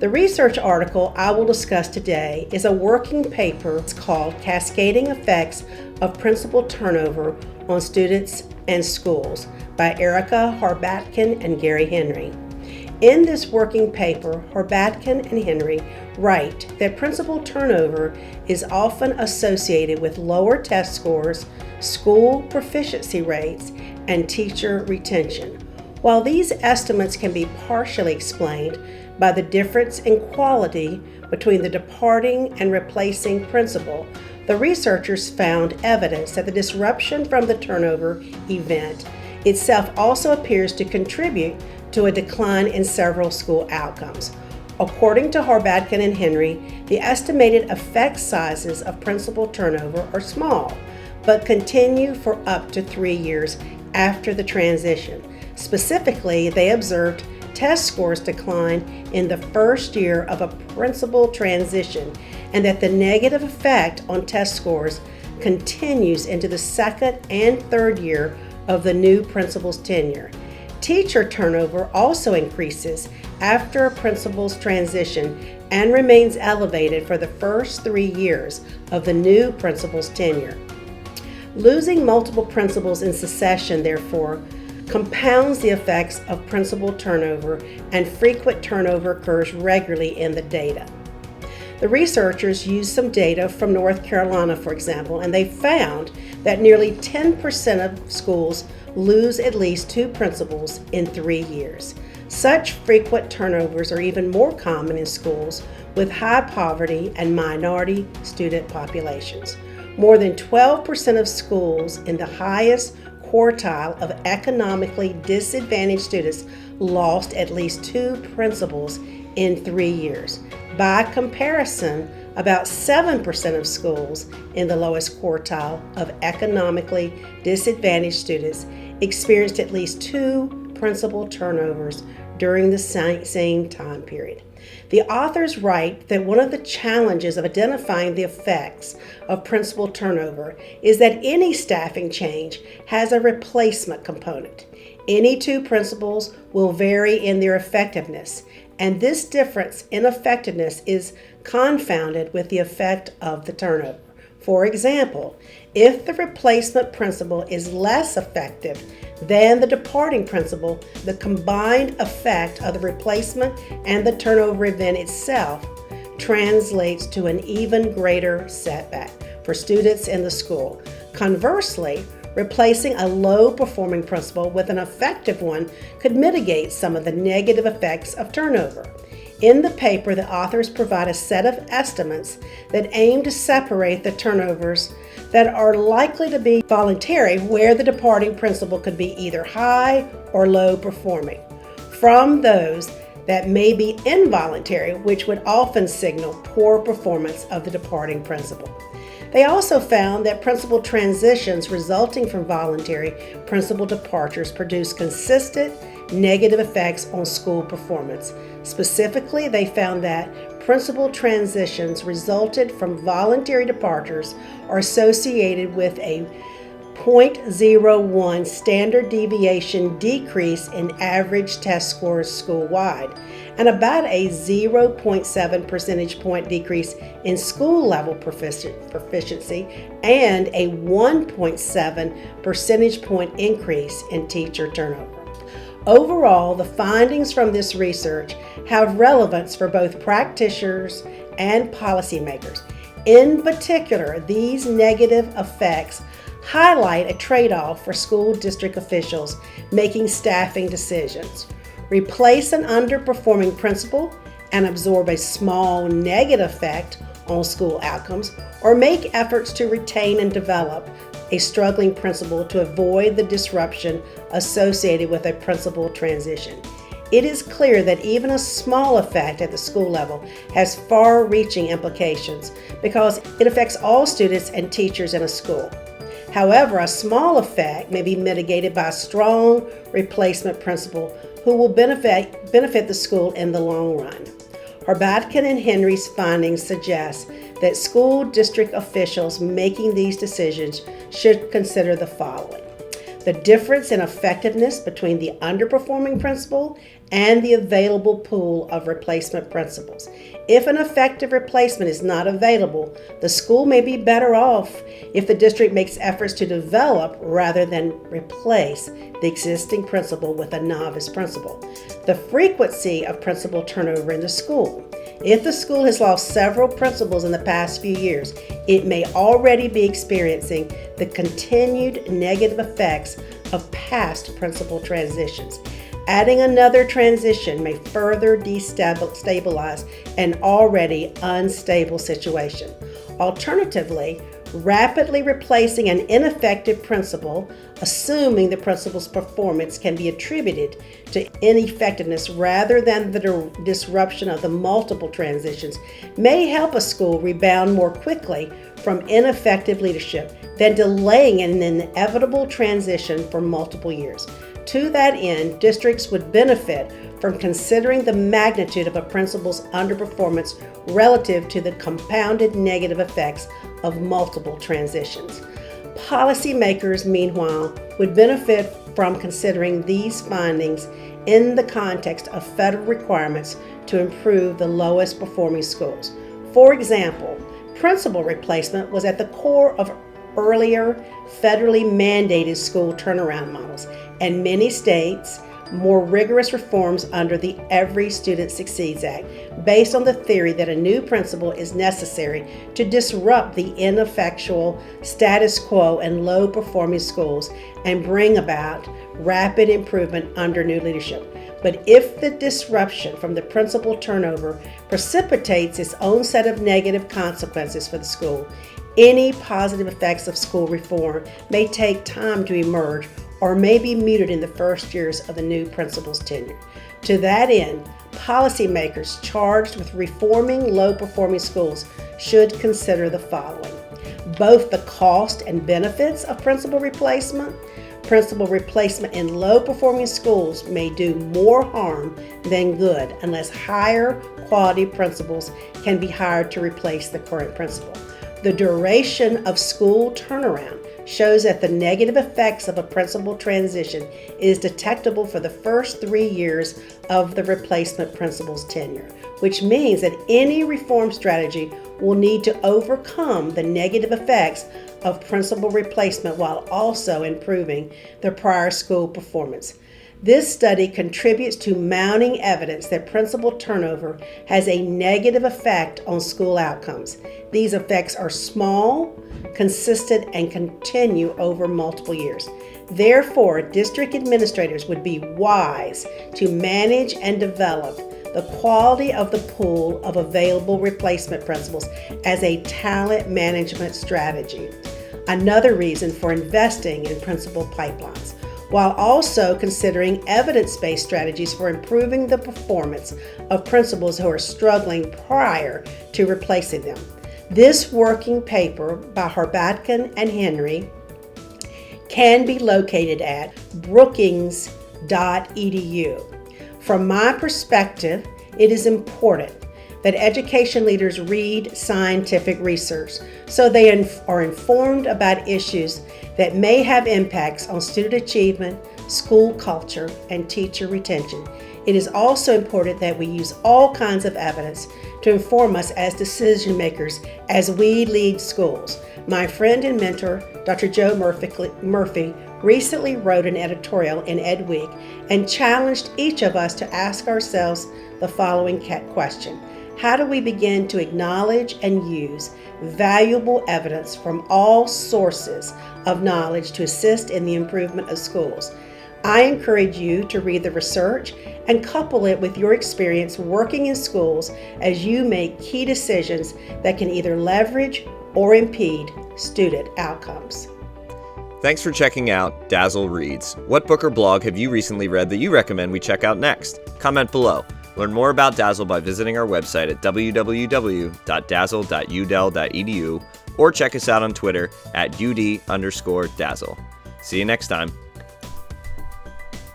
The research article I will discuss today is a working paper. It's called Cascading Effects of Principal Turnover on Students and Schools by Erica Harbatkin and Gary Henry. In this working paper, Harbatkin and Henry write that principal turnover is often associated with lower test scores, school proficiency rates, and teacher retention. While these estimates can be partially explained by the difference in quality between the departing and replacing principal, the researchers found evidence that the disruption from the turnover event itself also appears to contribute to a decline in several school outcomes. According to Harbatkin and Henry, the estimated effect sizes of principal turnover are small, but continue for up to 3 years after the transition. Specifically, they observed test scores decline in the first year of a principal transition, and that the negative effect on test scores continues into the second and third year of the new principal's tenure. Teacher turnover also increases after a principal's transition and remains elevated for the first 3 years of the new principal's tenure. Losing multiple principals in succession, therefore, compounds the effects of principal turnover, and frequent turnover occurs regularly in the data. The researchers used some data from North Carolina, for example, and they found that nearly 10% of schools lose at least 2 principals in 3 years. Such frequent turnovers are even more common in schools with high poverty and minority student populations. More than 12% of schools in the highest quartile of economically disadvantaged students lost at least 2 principals in 3 years. By comparison, about 7% of schools in the lowest quartile of economically disadvantaged students experienced at least 2 principal turnovers during the same time period. The authors write that one of the challenges of identifying the effects of principal turnover is that any staffing change has a replacement component. Any 2 principals will vary in their effectiveness, and this difference in effectiveness is confounded with the effect of the turnover. For example, if the replacement principal is less effective than the departing principal, the combined effect of the replacement and the turnover event itself translates to an even greater setback for students in the school. Conversely, replacing a low-performing principal with an effective one could mitigate some of the negative effects of turnover. In the paper, the authors provide a set of estimates that aim to separate the turnovers that are likely to be voluntary, where the departing principal could be either high or low performing, from those that may be involuntary, which would often signal poor performance of the departing principal. They also found that principal transitions resulting from voluntary principal departures produce consistent negative effects on school performance. Specifically, they found that principal transitions resulted from voluntary departures are associated with a 0.01 standard deviation decrease in average test scores school-wide, and about a 0.7 percentage point decrease in school level proficiency, and a 1.7 percentage point increase in teacher turnover. Overall, the findings from this research have relevance for both practitioners and policymakers. In particular, these negative effects highlight a trade-off for school district officials making staffing decisions. Replace an underperforming principal and absorb a small negative effect on school outcomes, or make efforts to retain and develop a struggling principal to avoid the disruption associated with a principal transition. It is clear that even a small effect at the school level has far-reaching implications because it affects all students and teachers in a school. However, a small effect may be mitigated by a strong replacement principal who will benefit the school in the long run. Harbatkin and Henry's findings suggest that school district officials making these decisions should consider the following: the difference in effectiveness between the underperforming principal and the available pool of replacement principals. If an effective replacement is not available, the school may be better off if the district makes efforts to develop rather than replace the existing principal with a novice principal. The frequency of principal turnover in the school. If the school has lost several principals in the past few years, it may already be experiencing the continued negative effects of past principal transitions. Adding another transition may further destabilize an already unstable situation. Alternatively, rapidly replacing an ineffective principal, assuming the principal's performance can be attributed to ineffectiveness rather than the disruption of the multiple transitions, may help a school rebound more quickly from ineffective leadership than delaying an inevitable transition for multiple years. To that end, districts would benefit from considering the magnitude of a principal's underperformance relative to the compounded negative effects of multiple transitions. Policymakers, meanwhile, would benefit from considering these findings in the context of federal requirements to improve the lowest performing schools. For example, principal replacement was at the core of earlier federally mandated school turnaround models, and many states more rigorous reforms under the Every Student Succeeds Act, based on the theory that a new principal is necessary to disrupt the ineffectual status quo in low-performing schools and bring about rapid improvement under new leadership. But if the disruption from the principal turnover precipitates its own set of negative consequences for the school, any positive effects of school reform may take time to emerge or may be muted in the first years of the new principal's tenure. To that end, policymakers charged with reforming low-performing schools should consider the following: both the cost and benefits of principal replacement. Principal replacement in low-performing schools may do more harm than good unless higher quality principals can be hired to replace the current principal. The duration of school turnaround shows that the negative effects of a principal transition is detectable for the first 3 years of the replacement principal's tenure, which means that any reform strategy will need to overcome the negative effects of principal replacement while also improving the prior school performance. This study contributes to mounting evidence that principal turnover has a negative effect on school outcomes. These effects are small, consistent, and continue over multiple years. Therefore, district administrators would be wise to manage and develop the quality of the pool of available replacement principals as a talent management strategy. Another reason for investing in principal pipelines, while also considering evidence-based strategies for improving the performance of principals who are struggling prior to replacing them. This working paper by Harbatkin and Henry can be located at brookings.edu. From my perspective, it is important that education leaders read scientific research so they are informed about issues that may have impacts on student achievement, school culture, and teacher retention. It is also important that we use all kinds of evidence to inform us as decision makers as we lead schools. My friend and mentor, Dr. Joe Murphy, recently wrote an editorial in Ed Week and challenged each of us to ask ourselves the following question: how do we begin to acknowledge and use valuable evidence from all sources of knowledge to assist in the improvement of schools? I encourage you to read the research and couple it with your experience working in schools as you make key decisions that can either leverage or impede student outcomes. Thanks for checking out Dazzle Reads. What book or blog have you recently read that you recommend we check out next? Comment below. Learn more about Dazzle by visiting our website at www.dazzle.udel.edu or check us out on Twitter at @UD_Dazzle. See you next time.